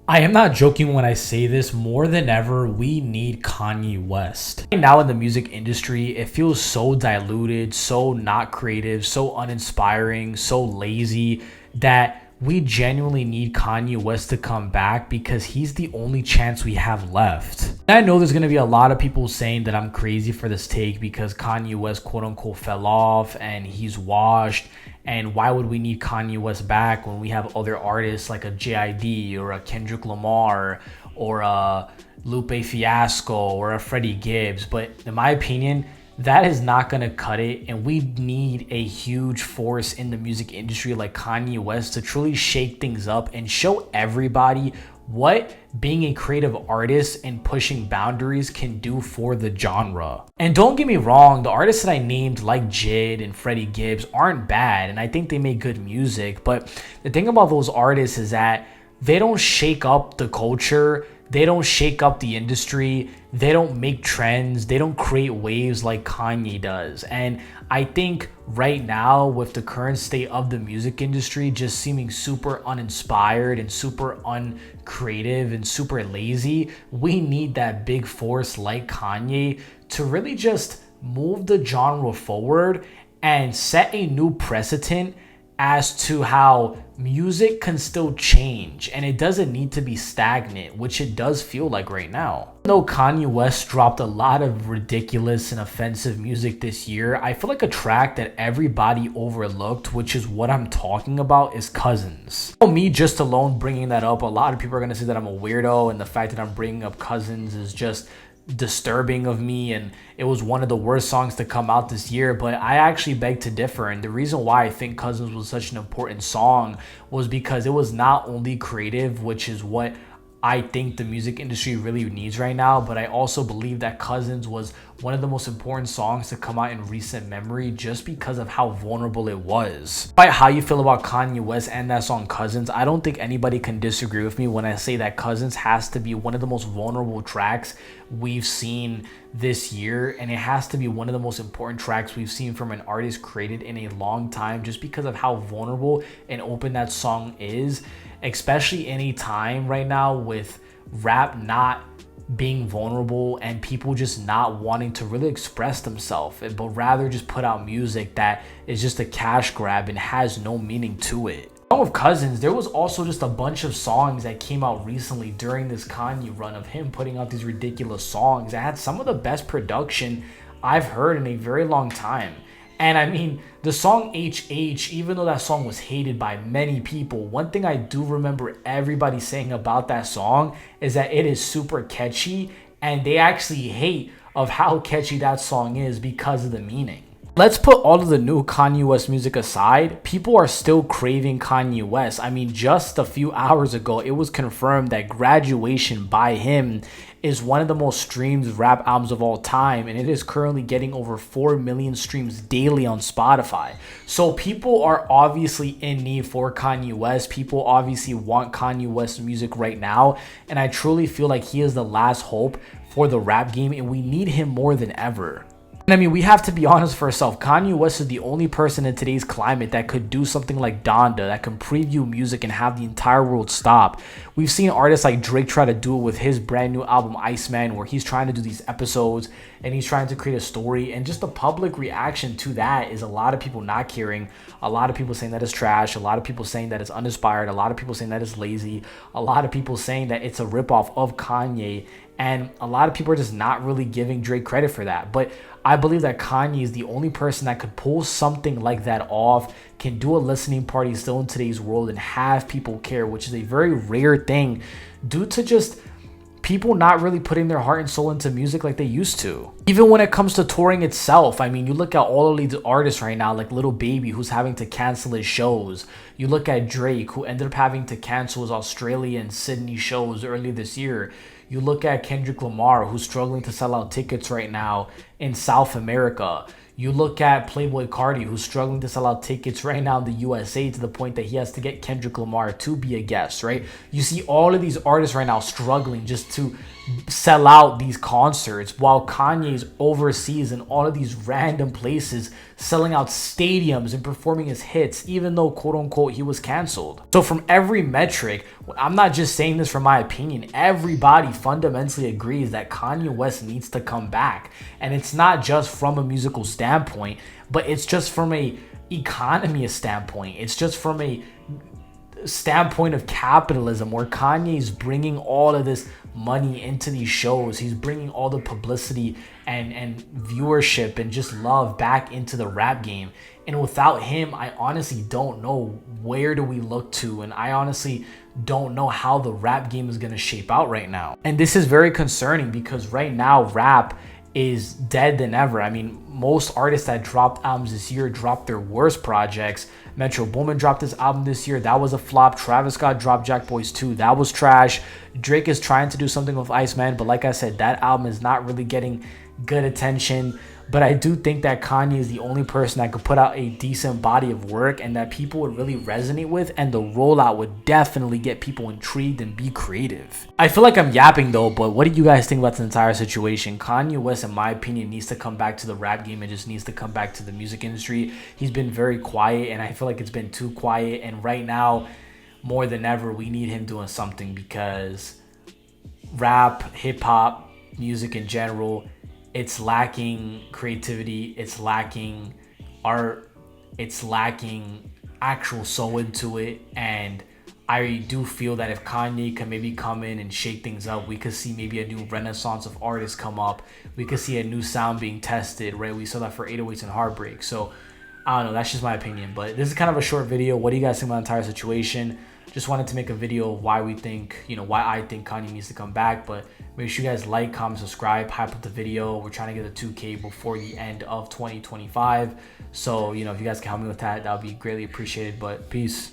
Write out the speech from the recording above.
I am not joking when I say this. More than ever, we need Kanye West. Right now in the music industry, it feels so diluted, so not creative, so uninspiring, so lazy that we genuinely need Kanye West to come back because he's the only chance we have left. And I know there's going to be a lot of people saying that I'm crazy for this take because Kanye West quote unquote fell off and he's washed. And why would we need Kanye West back when we have other artists like a JID or a Kendrick Lamar or a Lupe Fiasco or a Freddie Gibbs? But in my opinion, that is not going to cut it. And we need a huge force in the music industry like Kanye West to truly shake things up and show everybody what being a creative artist and pushing boundaries can do for the genre. And don't get me wrong, the artists that I named like Jid and Freddie Gibbs aren't bad, and I think they make good music, but the thing about those artists is that they don't shake up the culture, they don't shake up the industry, they don't make trends, they don't create waves like Kanye does. And I think right now, with the current state of the music industry just seeming super uninspired and super uncreative and super lazy, we need that big force like Kanye to really just move the genre forward and set a new precedent as to how music can still change and it doesn't need to be stagnant, which it does feel like right now. Even though Kanye West dropped a lot of ridiculous and offensive music this year, I feel like a track that everybody overlooked, which is what I'm talking about, is Cousins. Me just alone bringing that up, a lot of people are going to say that I'm a weirdo, and the fact that I'm bringing up Cousins is just disturbing of me, and it was one of the worst songs to come out this year. But I actually beg to differ, and the reason why I think Cousins was such an important song was because it was not only creative, which is what I think the music industry really needs right now, but I also believe that Cousins was one of the most important songs to come out in recent memory just because of how vulnerable it was. Despite how you feel about Kanye West and that song Cousins, I don't think anybody can disagree with me when I say that Cousins has to be one of the most vulnerable tracks we've seen this year, and it has to be one of the most important tracks we've seen from an artist created in a long time just because of how vulnerable and open that song is, especially in a time right now with rap not being vulnerable and people just not wanting to really express themselves, but rather just put out music that is just a cash grab and has no meaning to it. Along with Cousins, there was also just a bunch of songs that came out recently during this Kanye run of him putting out these ridiculous songs that had some of the best production I've heard in a very long time. And I mean, the song HH, even though that song was hated by many people, one thing I do remember everybody saying about that song is that it is super catchy, and they actually hate of how catchy that song is because of the meaning. Let's put all of the new Kanye West music aside. People are still craving Kanye West. I mean, just a few hours ago, it was confirmed that Graduation by him is one of the most streamed rap albums of all time, and it is currently getting over 4 million streams daily on Spotify. So people are obviously in need for Kanye West. People obviously want Kanye West music right now, and I truly feel like he is the last hope for the rap game, and we need him more than ever. And I mean, we have to be honest for ourselves. Kanye West is the only person in today's climate that could do something like Donda, that can preview music and have the entire world stop. We've seen artists like Drake try to do it with his brand new album, Iceman, where he's trying to do these episodes and he's trying to create a story. And just the public reaction to that is a lot of people not caring. A lot of people saying that it's trash. A lot of people saying that it's uninspired. A lot of people saying that it's lazy. A lot of people saying that it's a ripoff of Kanye. And a lot of people are just not really giving Drake credit for that. But I believe that Kanye is the only person that could pull something like that off, can do a listening party still in today's world and have people care, which is a very rare thing due to just people not really putting their heart and soul into music like they used to. Even when it comes to touring itself, I mean, you look at all of these artists right now, like Lil Baby, who's having to cancel his shows. You look at Drake, who ended up having to cancel his Australia and Sydney shows earlier this year. You look at Kendrick Lamar, who's struggling to sell out tickets right now in South America. You look at Playboi Carti, who's struggling to sell out tickets right now in the USA to the point that he has to get Kendrick Lamar to be a guest, right? You see all of these artists right now struggling just to sell out these concerts while Kanye's overseas in all of these random places selling out stadiums and performing his hits, even though quote unquote he was canceled. So from every metric, I'm not just saying this from my opinion, everybody fundamentally agrees that Kanye West needs to come back. And it's not just from a musical standpoint, but it's just from a economy standpoint. It's just from a standpoint of capitalism, where Kanye's bringing all of this money into these shows. He's bringing all the publicity and viewership and just love back into the rap game. And without him, I honestly don't know where do we look to, and I honestly don't know how the rap game is going to shape out right now. And this is very concerning because right now rap is dead than ever. I mean, most artists that dropped albums this year dropped their worst projects. Metro Boomin dropped his album this year. That was a flop. Travis Scott dropped Jack Boys 2. That was trash. Drake is trying to do something with Iceman, but like I said, that album is not really getting good attention. But I do think that Kanye is the only person that could put out a decent body of work and that people would really resonate with, and the rollout would definitely get people intrigued and be creative. I feel like I'm yapping though, but what do you guys think about this entire situation? Kanye West, in my opinion, needs to come back to the rap game and just needs to come back to the music industry. He's been very quiet, and I feel like it's been too quiet, and right now, more than ever, we need him doing something, because rap, hip-hop, music in general, it's lacking creativity, it's lacking art, it's lacking actual soul into it. And I do feel that if Kanye can maybe come in and shake things up, we could see maybe a new renaissance of artists come up. We could see a new sound being tested, right? We saw that for 808s and Heartbreak. So I don't know, that's just my opinion. But this is kind of a short video. What do you guys think about the entire situation? Just wanted to make a video of why we think, why I think Kanye needs to come back. But make sure you guys like, comment, subscribe, hype up the video. We're trying to get the 2K before the end of 2025. So, if you guys can help me with that, that would be greatly appreciated. But peace.